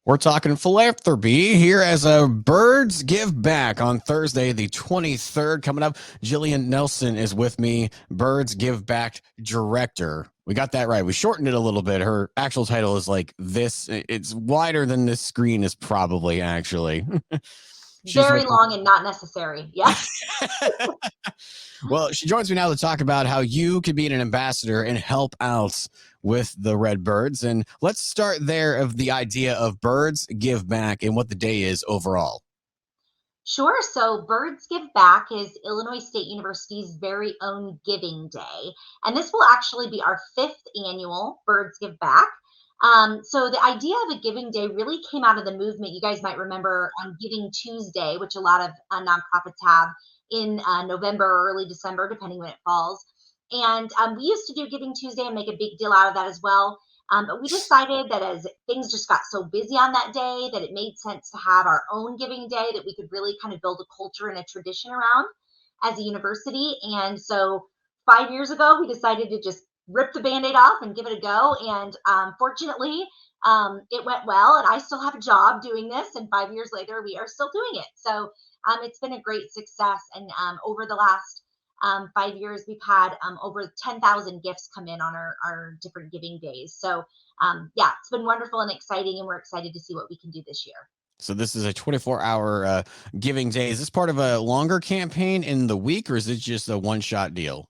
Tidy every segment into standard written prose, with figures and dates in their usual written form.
We're talking philanthropy here as a Birds Give Back on Thursday, the 23rd. Coming up, Jillian Nelson is with me, Birds Give Back Director. We got that right. We shortened it a little bit. Her actual title is like this. It's wider than this screen is probably actually. She's Very with long and not necessary. Yep. well, she joins me now to talk about how you can be an ambassador and help out with the Redbirds. And let's start there of the idea of Birds Give Back and what the day is overall. Sure. So, Birds Give Back is Illinois State University's very own Giving Day. And this will actually be our fifth annual Birds Give Back. So, the idea of a Giving Day really came out of the movement. You guys might remember on Giving Tuesday, which a lot of nonprofits have in November or early December, depending when it falls. And we used to do Giving Tuesday and make a big deal out of that as well. But we decided that as things just got so busy on that day, that it made sense to have our own giving day that we could really kind of build a culture and a tradition around as a university. And so 5 years ago, we decided to just rip the band aid off and give it a go. And fortunately, it went well. And I still have a job doing this. And 5 years later, we are still doing it. So it's been a great success. And over the last 5 years, we've had over 10,000 gifts come in on our different giving days. So, yeah, it's been wonderful and exciting, and we're excited to see what we can do this year. So this is a 24-hour giving day. Is this part of a longer campaign in the week, or is it just a one-shot deal?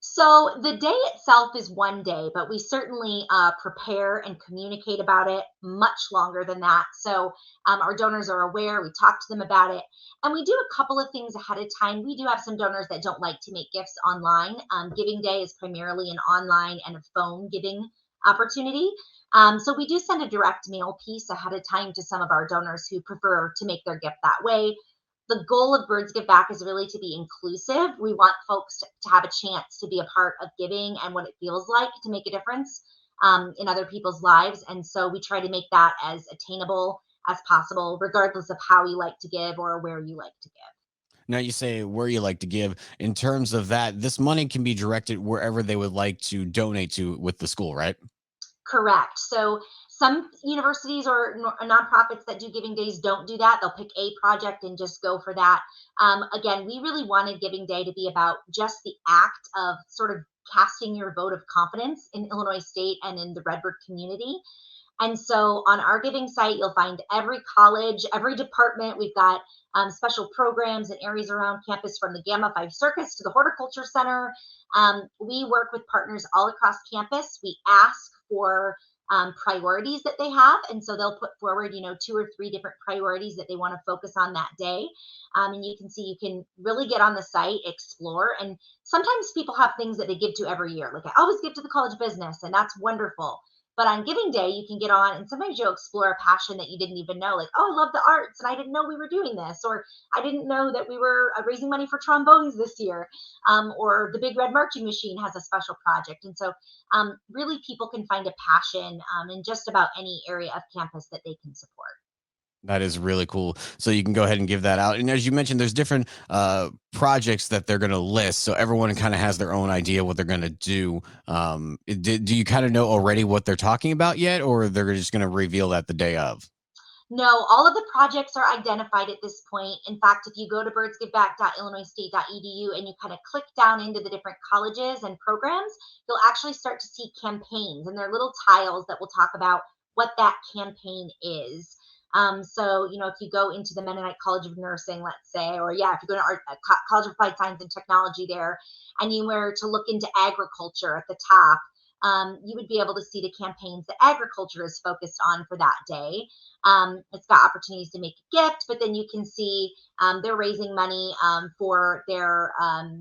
So the day itself is one day, but we certainly prepare and communicate about it much longer than that. So our donors are aware, we talk to them about it, and we do a couple of things ahead of time. We do have some donors that don't like to make gifts online. Giving Day is primarily an online and a phone giving opportunity. So we do send a direct mail piece ahead of time to some of our donors who prefer to make their gift that way. The goal of Birds Give Back is really to be inclusive. We want folks to have a chance to be a part of giving and what it feels like to make a difference in other people's lives. And so we try to make that as attainable as possible, regardless of how you like to give or where you like to give. Now you say where you like to give. In terms of that, this money can be directed wherever they would like to donate to with the school, right? Correct. So some universities or nonprofits that do giving days don't do that. They'll pick a project and just go for that. Again, we really wanted Giving Day to be about just the act of sort of casting your vote of confidence in Illinois State and in the Redbird community. And so on our giving site, you'll find every college, every department. We've got special programs and areas around campus from the Gamma 5 Circus to the Horticulture Center. We work with partners all across campus. We ask for priorities that they have. And so they'll put forward, 2 or 3 different priorities that they want to focus on that day. And you can see, you can really get on the site, explore. And sometimes people have things that they give to every year. Like I always give to the college business, and that's wonderful. But on Giving Day, you can get on and sometimes you'll explore a passion that you didn't even know. Like, oh, I love the arts and I didn't know we were doing this. Or I didn't know that we were raising money for trombones this year. Or the Big Red Marching Machine has a special project. And so really people can find a passion in just about any area of campus that they can support. That is really cool. So you can go ahead and give that out. And as you mentioned, there's different projects that they're going to list. So everyone kind of has their own idea what they're going to do. Do you kind of know already what they're talking about yet, or they're just going to reveal that the day of? No, all of the projects are identified at this point. In fact, if you go to birdsgiveback.illinoisstate.edu and you kind of click down into the different colleges and programs, you'll actually start to see campaigns, and there are little tiles that will talk about what that campaign is. So, if you go into the Mennonite College of Nursing, let's say, or yeah, if you go to our College of Applied Science and Technology there, and you were to look into agriculture at the top, you would be able to see the campaigns that agriculture is focused on for that day. It's got opportunities to make a gift, but then you can see they're raising money for their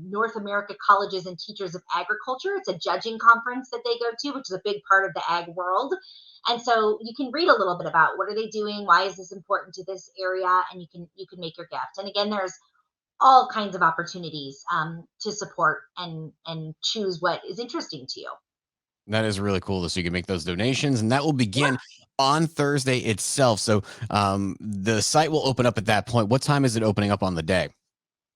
North America Colleges and Teachers of Agriculture. It's a judging conference that they go to, which is a big part of the ag world. And so you can read a little bit about what are they doing, why is this important to this area, and you can make your gift. And again, there's all kinds of opportunities to support and choose what is interesting to you. That is really cool. So you can make those donations, and that will Yeah. begin on Thursday itself. So the site will open up at that point. What time is it opening up on the day?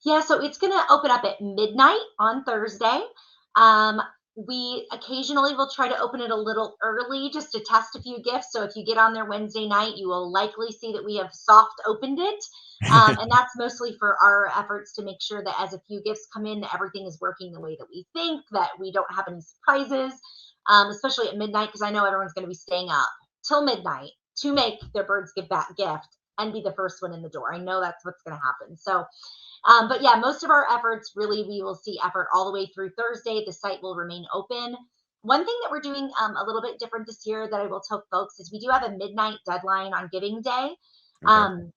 Yeah, so it's going to open up at midnight on Thursday. Um, We occasionally will try to open it a little early just to test a few gifts. So if you get on there Wednesday night, you will likely see that we have soft opened it. And that's mostly for our efforts to make sure that as a few gifts come in, that everything is working the way that we think, that we don't have any surprises, especially at midnight, because I know everyone's going to be staying up till midnight to make their Birds Give Back gift and be the first one in the door. I know that's what's going to happen. So but yeah, most of our efforts really, we will see effort all the way through Thursday. The site will remain open. One thing that we're doing a little bit different this year that I will tell folks is we do have a midnight deadline on Giving Day. Okay. Um,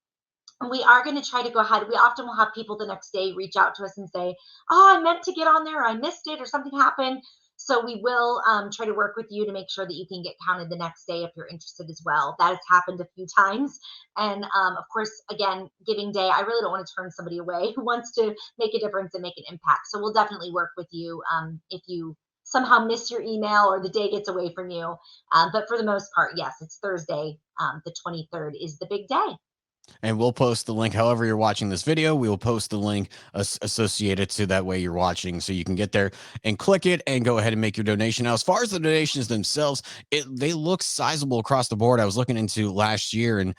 and we are going to try to go ahead. We often will have people the next day reach out to us and say, "Oh, I meant to get on there, I missed it, or something happened." So we will try to work with you to make sure that you can get counted the next day if you're interested as well. That has happened a few times. And of course, again, Giving Day, I really don't want to turn somebody away who wants to make a difference and make an impact. So we'll definitely work with you if you somehow miss your email or the day gets away from you. But for the most part, yes, it's Thursday. The 23rd is the big day. And we'll post the link. However, you're watching this video, we will post the link associated to that way you're watching, so you can get there and click it and go ahead and make your donation. Now, as far as the donations themselves, they look sizable across the board. I was looking into last year and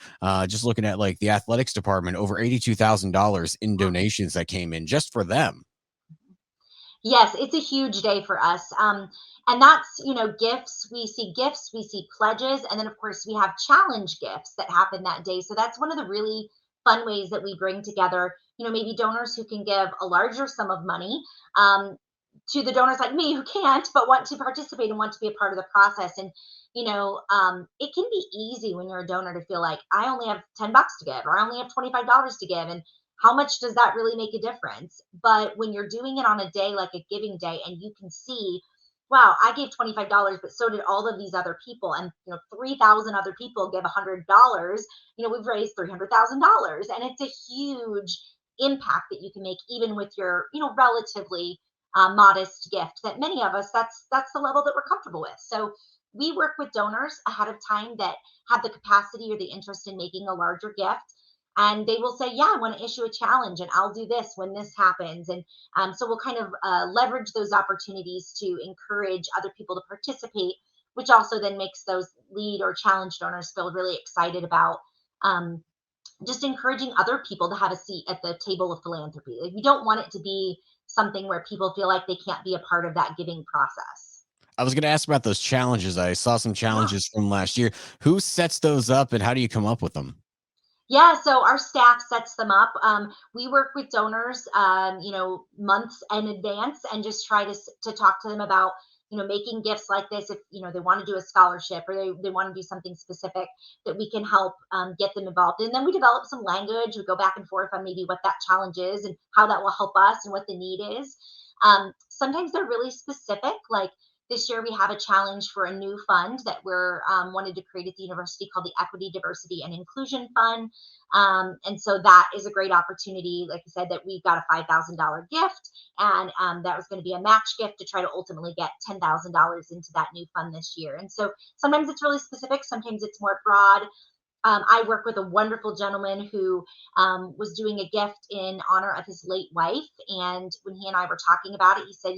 just looking at like the athletics department, over $82,000 in donations that came in just for them. Yes, it's a huge day for us. And that's, gifts. We see gifts, we see pledges, and then of course we have challenge gifts that happen that day. So that's one of the really fun ways that we bring together, maybe donors who can give a larger sum of money to the donors like me who can't, but want to participate and want to be a part of the process. And, it can be easy when you're a donor to feel like I only have $10 to give, or I only have $25 to give. And how much does that really make a difference? But when you're doing it on a day like a Giving Day and you can see, wow, I gave $25, but so did all of these other people, and 3,000 other people give $100, we've raised $300,000, and it's a huge impact that you can make even with your relatively modest gift. That many of us, that's the level that we're comfortable with. So we work with donors ahead of time that have the capacity or the interest in making a larger gift, and they will say, yeah, I want to issue a challenge and I'll do this when this happens. And so we'll kind of leverage those opportunities to encourage other people to participate, which also then makes those lead or challenge donors feel really excited about um, just encouraging other people to have a seat at the table of philanthropy. Like, you don't want it to be something where people feel like they can't be a part of that giving process. I was going to ask about those challenges. I saw some Yeah. challenges from last year. Who sets those up and how do you come up with them? Yeah, so our staff sets them up. We work with donors, months in advance, and just try to talk to them about, making gifts like this. If they want to do a scholarship or they want to do something specific, that we can help get them involved. And then we develop some language. We go back and forth on maybe what that challenge is and how that will help us and what the need is. Sometimes they're really specific, like this year, we have a challenge for a new fund that we're wanted to create at the university called the Equity, Diversity, and Inclusion Fund. And so that is a great opportunity. Like I said, that we got a $5,000 gift, and that was going to be a match gift to try to ultimately get $10,000 into that new fund this year. And so sometimes it's really specific, sometimes it's more broad. I work with a wonderful gentleman who was doing a gift in honor of his late wife. And when he and I were talking about it, he said,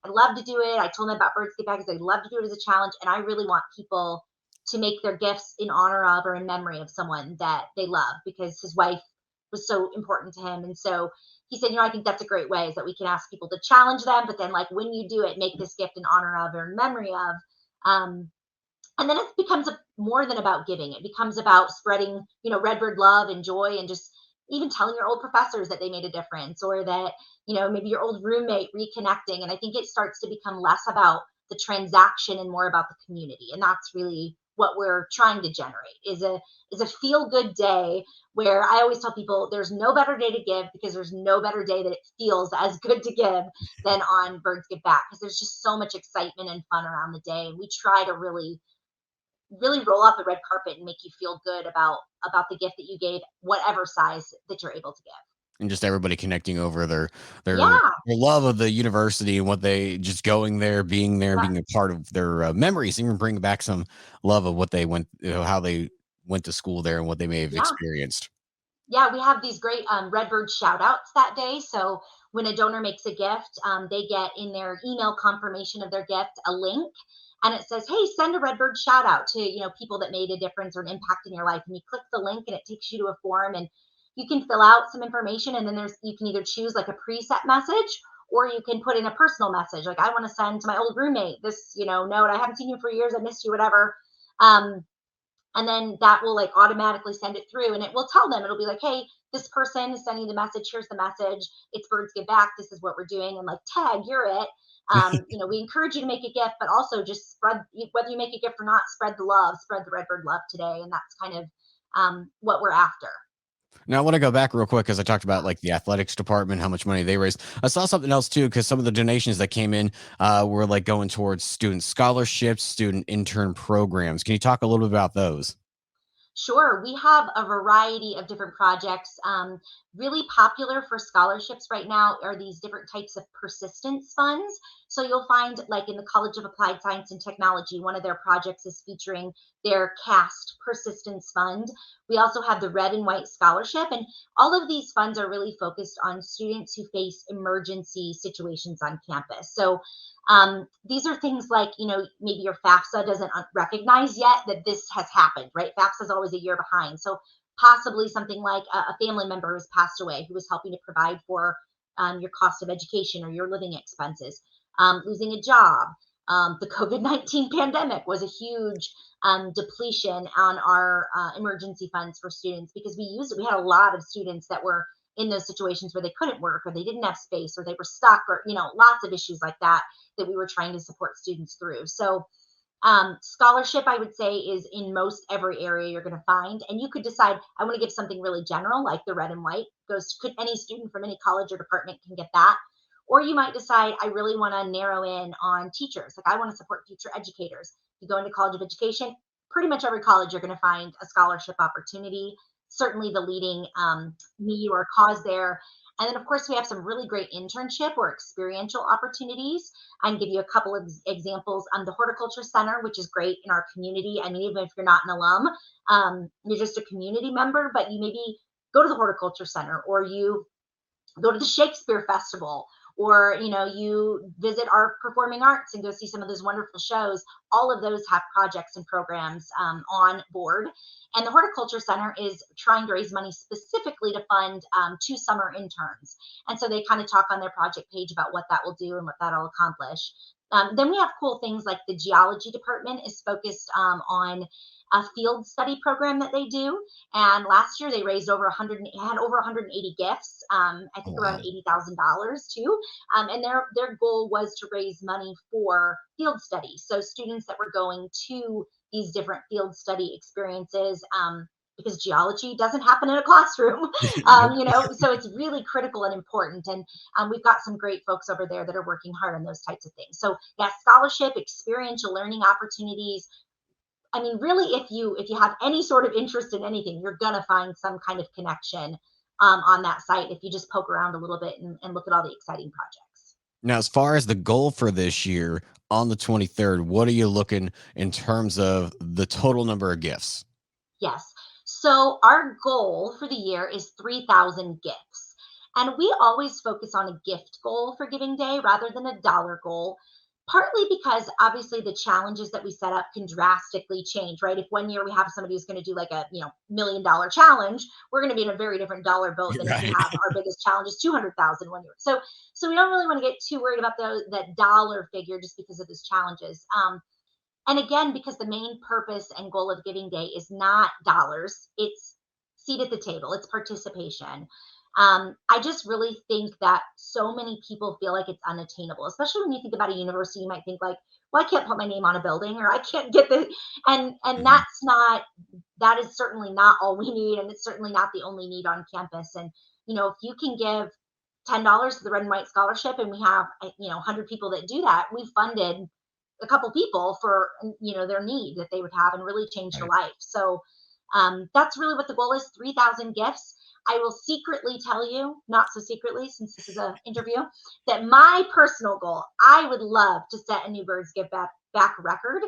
I'd love to do it. I told him about Birds Get Back because I'd love to do it as a challenge. And I really want people to make their gifts in honor of or in memory of someone that they love, because his wife was so important to him. And so he said, I think that's a great way, is that we can ask people to challenge them, but then like when you do it, make this gift in honor of or in memory of. And then it becomes more than about giving. It becomes about spreading, Redbird love and joy, and just even telling your old professors that they made a difference, or that, maybe your old roommate reconnecting. And I think it starts to become less about the transaction and more about the community. And that's really what we're trying to generate, is a feel good day, where I always tell people there's no better day to give, because there's no better day that it feels as good to give than on Birds Get Back, because there's just so much excitement and fun around the day. And we try to really roll out the red carpet and make you feel good about the gift that you gave, whatever size that you're able to give. And just everybody connecting over their Yeah. their love of the university and what they just going there, and being a part of their memories, even bring back some love of what they went, how they went to school there and what they may have Yeah. experienced. Yeah, we have these great Redbird shout outs that day. So when a donor makes a gift, they get in their email confirmation of their gift a link, and it says, hey, send a Redbird shout out to, people that made a difference or an impact in your life. And you click the link and it takes you to a form, and you can fill out some information, and then you can either choose like a preset message, or you can put in a personal message. Like, I want to send to my old roommate this, note, I haven't seen you for years, I missed you, whatever. Um, and then that will like automatically send it through, and it will tell them, it'll be like, hey, this person is sending the message, here's the message, it's Birds Give Back, this is what we're doing, and like, tag, you're it. We encourage you to make a gift, but also just spread, whether you make a gift or not, spread the love, spread the Redbird love today. And that's kind of what we're after. Now I want to go back real quick because I talked about like the athletics department, how much money they raised. I saw something else too because some of the donations that came in were like going towards student scholarships, student intern programs. Can you talk a little bit about those? Sure, we have a variety of different projects. Really popular for scholarships right now are these different types of persistence funds. So you'll find, like in the College of Applied Science and Technology, one of their projects is featuring their CAST persistence fund. We also have the Red and White Scholarship, and all of these funds are really focused on students who face emergency situations on campus. So these are things like, maybe your FAFSA doesn't recognize yet that this has happened, right? FAFSA is always a year behind. So possibly something like a family member has passed away who was helping to provide for your cost of education or your living expenses, losing a job. The COVID-19 pandemic was a huge depletion on our emergency funds for students, because we had a lot of students that were in those situations where they couldn't work, or they didn't have space, or they were stuck, or lots of issues like that that we were trying to support students through. So scholarship, I would say, is in most every area you're going to find. And you could decide, I want to give something really general, like the Red and White. Could any student from any college or department can get that. Or you might decide, I really want to narrow in on teachers. Like, I want to support future educators. You go into College of Education, pretty much every college you're going to find a scholarship opportunity. Certainly the leading need or cause there. And then, of course, we have some really great internship or experiential opportunities. I can give you a couple of examples. The Horticulture Center, which is great in our community. I mean, even if you're not an alum, you're just a community member, but you maybe go to the Horticulture Center, or you go to the Shakespeare Festival, or you visit our performing arts and go see some of those wonderful shows. All of those have projects and programs on board. And the Horticulture Center is trying to raise money specifically to fund 2 summer interns. And so they kind of talk on their project page about what that will do and what that'll accomplish. Then we have cool things like the geology department is focused on a field study program that they do. And last year they raised had over 180 gifts. I Oh, think around wow. $80,000 too. And their goal was to raise money for field studies. So students that were going to these different field study experiences. Because geology doesn't happen in a classroom, Nope. so it's really critical and important. And we've got some great folks over there that are working hard on those types of things. So yeah, scholarship, experiential learning opportunities. I mean, really, if you have any sort of interest in anything, you're gonna find some kind of connection on that site if you just poke around a little bit and look at all the exciting projects. Now, as far as the goal for this year on the 23rd, what are you looking in terms of the total number of gifts? Yes. So our goal for the year is 3,000 gifts. And we always focus on a gift goal for Giving Day rather than a dollar goal, partly because obviously the challenges that we set up can drastically change, right? If one year we have somebody who's going to do like a, $1 million challenge, we're going to be in a very different dollar boat than if we Right. have our biggest challenge is 200,000 one year. So we don't really want to get too worried about that dollar figure just because of those challenges. And again, because the main purpose and goal of Giving Day is not dollars, it's seat at the table, it's participation. I just really think that so many people feel like it's unattainable, especially when you think about a university. You might think like, well, I can't put my name on a building, or I can't get the, and Mhm. that is certainly not all we need, and it's certainly not the only need on campus. And if you can give $10 to the Red and White Scholarship, and we have 100 people that do that, we've funded a couple people for their need that they would have, and really changed a Right. life. So that's really what the goal is: 3,000 gifts. I will secretly tell you, not so secretly since this is an interview, that my personal goal, I would love to set a new Birds Give Back record.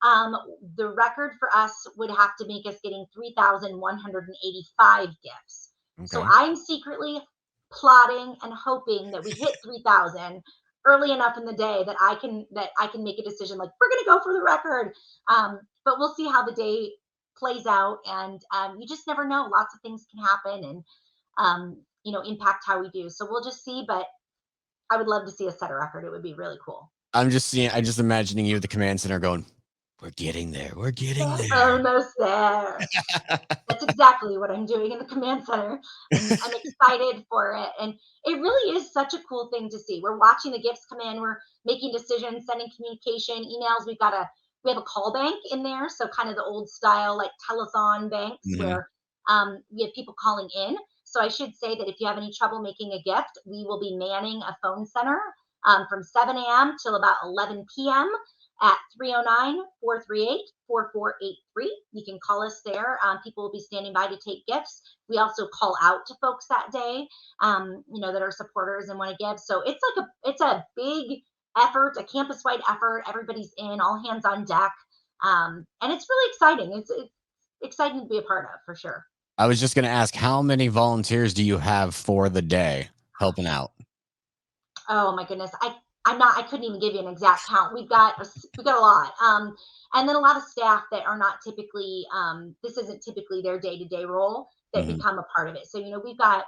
um, the record for us would have to make us getting 3,185 gifts. So Okay. I'm secretly plotting and hoping that we hit 3,000 early enough in the day that I can make a decision like we're going to go for the record. But we'll see how the day plays out, and you just never know. Lots of things can happen and impact how we do. So we'll just see. But I would love to see us set a record. It would be really cool. I'm just imagining you at the command center going, we're getting there. We're getting there. Almost there. That's exactly what I'm doing in the command center. I'm excited for it. And it really is such a cool thing to see. We're watching the gifts come in, we're making decisions, sending communication, emails. We have a call bank in there. So kind of the old style, like telethon banks Mhm. where we have people calling in. So I should say that if you have any trouble making a gift, we will be manning a phone center from 7 a.m. till about 11 p.m. at 309-438-4483. You can call us there. People will be standing by to take gifts. We also call out to folks that day, that are supporters and want to give. So it's a big effort, a campus-wide effort. Everybody's in, all hands on deck. And it's really exciting. It's exciting to be a part of, for sure. I was just going to ask, how many volunteers do you have for the day helping out? Oh my goodness. I couldn't even give you an exact count. We've got a lot. And then a lot of staff that are not typically, this isn't typically their day-to-day role, that Mhm. become a part of it. So, we've got,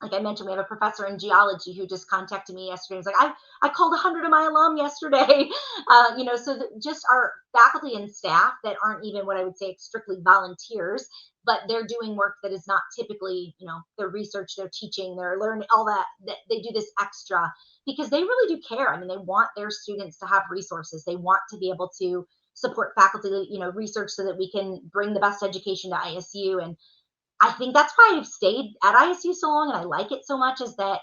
like I mentioned, we have a professor in geology who just contacted me yesterday. He's like, I called 100 of my alum yesterday. So just our faculty and staff that aren't even what I would say strictly volunteers, but they're doing work that is not typically, their research, their teaching, their learning, all that they do this extra because they really do care. I mean, they want their students to have resources. They want to be able to support faculty, research so that we can bring the best education to ISU. And I think that's why I've stayed at ISU so long and I like it so much, is that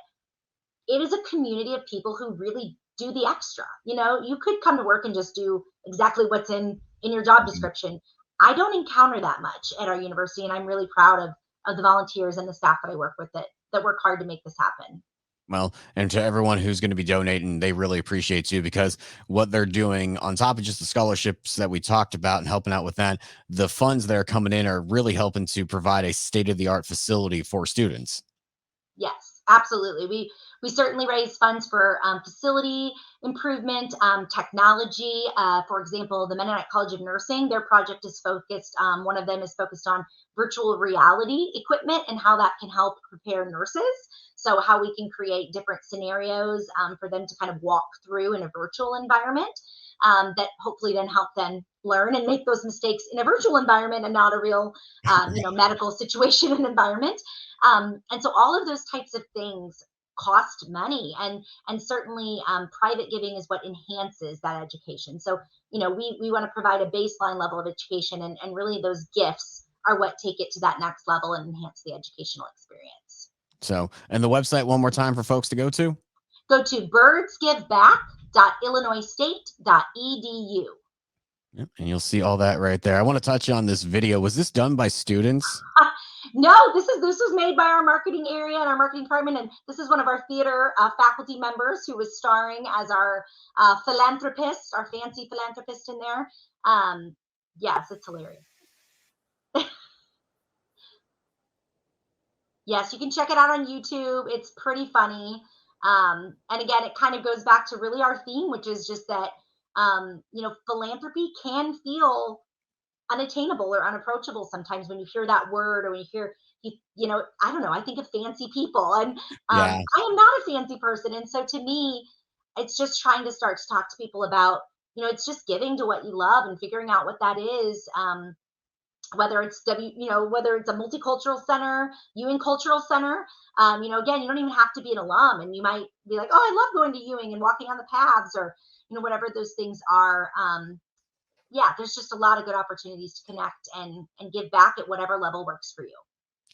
it is a community of people who really do the extra. You could come to work and just do exactly what's in your job description. I don't encounter that much at our university, and I'm really proud of the volunteers and the staff that I work with that work hard to make this happen. Well, and to everyone who's going to be donating, they really appreciate you because what they're doing, on top of just the scholarships that we talked about and helping out with that, the funds that are coming in are really helping to provide a state of the art facility for students. Yes, absolutely. We certainly raise funds for facility improvement, technology. For example, the Mennonite College of Nursing, their project is focused. One of them is focused on virtual reality equipment and how that can help prepare nurses. So how we can create different scenarios for them to kind of walk through in a virtual environment. That hopefully then help them learn and make those mistakes in a virtual environment and not a real, medical situation and environment. And so all of those types of things cost money, and certainly private giving is what enhances that education. So we want to provide a baseline level of education, and really those gifts are what take it to that next level and enhance the educational experience. So, and the website one more time for folks to go to. Go to birdsgiveback.illinoisstate.edu. Yep, and you'll see all that right there. I want to touch on this video. Was this done by students? No, this was made by our marketing area and our marketing department, and this is one of our theater faculty members who was starring as our philanthropist, our fancy philanthropist in there. Yes, it's hilarious. Yes, you can check it out on YouTube. It's pretty funny. And again, it kind of goes back to really our theme, which is just that philanthropy can feel unattainable or unapproachable sometimes when you hear that word, or when you hear I don't know, I think of fancy people, and Yeah. I am not a fancy person, and so to me it's just trying to start to talk to people about, it's just giving to what you love and figuring out what that is. Whether it's whether it's a multicultural center, Ewing Cultural Center. Again, you don't even have to be an alum, and you might be like, oh, I love going to Ewing and walking on the paths, or whatever those things are. Yeah, there's just a lot of good opportunities to connect and give back at whatever level works for you.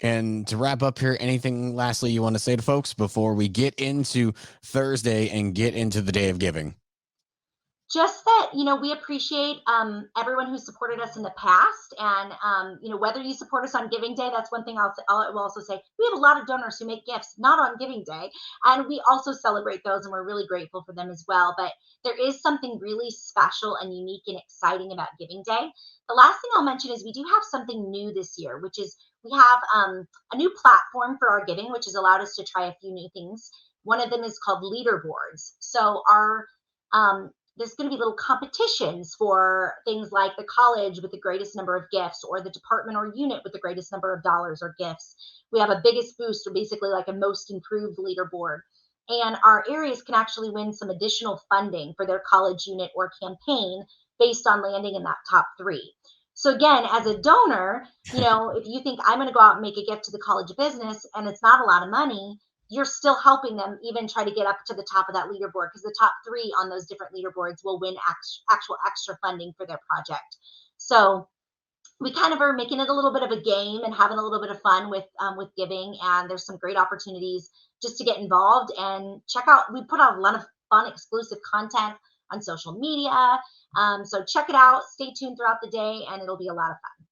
And to wrap up here, anything lastly you want to say to folks before we get into Thursday and get into the day of giving? Just that, we appreciate everyone who supported us in the past. And, whether you support us on Giving Day, that's one thing I will also say. We have a lot of donors who make gifts not on Giving Day. And we also celebrate those, and we're really grateful for them as well. But there is something really special and unique and exciting about Giving Day. The last thing I'll mention is we do have something new this year, which is we have a new platform for our giving, which has allowed us to try a few new things. One of them is called leaderboards. So um, there's going to be little competitions for things like the college with the greatest number of gifts, or the department or unit with the greatest number of dollars or gifts. We have a biggest boost, or basically like a most improved leaderboard. And our areas can actually win some additional funding for their college unit or campaign based on landing in that top three. So again, as a donor, if you think I'm going to go out and make a gift to the College of Business and it's not a lot of money, you're still helping them even try to get up to the top of that leaderboard, because the top three on those different leaderboards will win actual extra funding for their project. So we kind of are making it a little bit of a game and having a little bit of fun with giving. And there's some great opportunities just to get involved and check out. We put out a lot of fun exclusive content on social media. So check it out. Stay tuned throughout the day, and it'll be a lot of fun.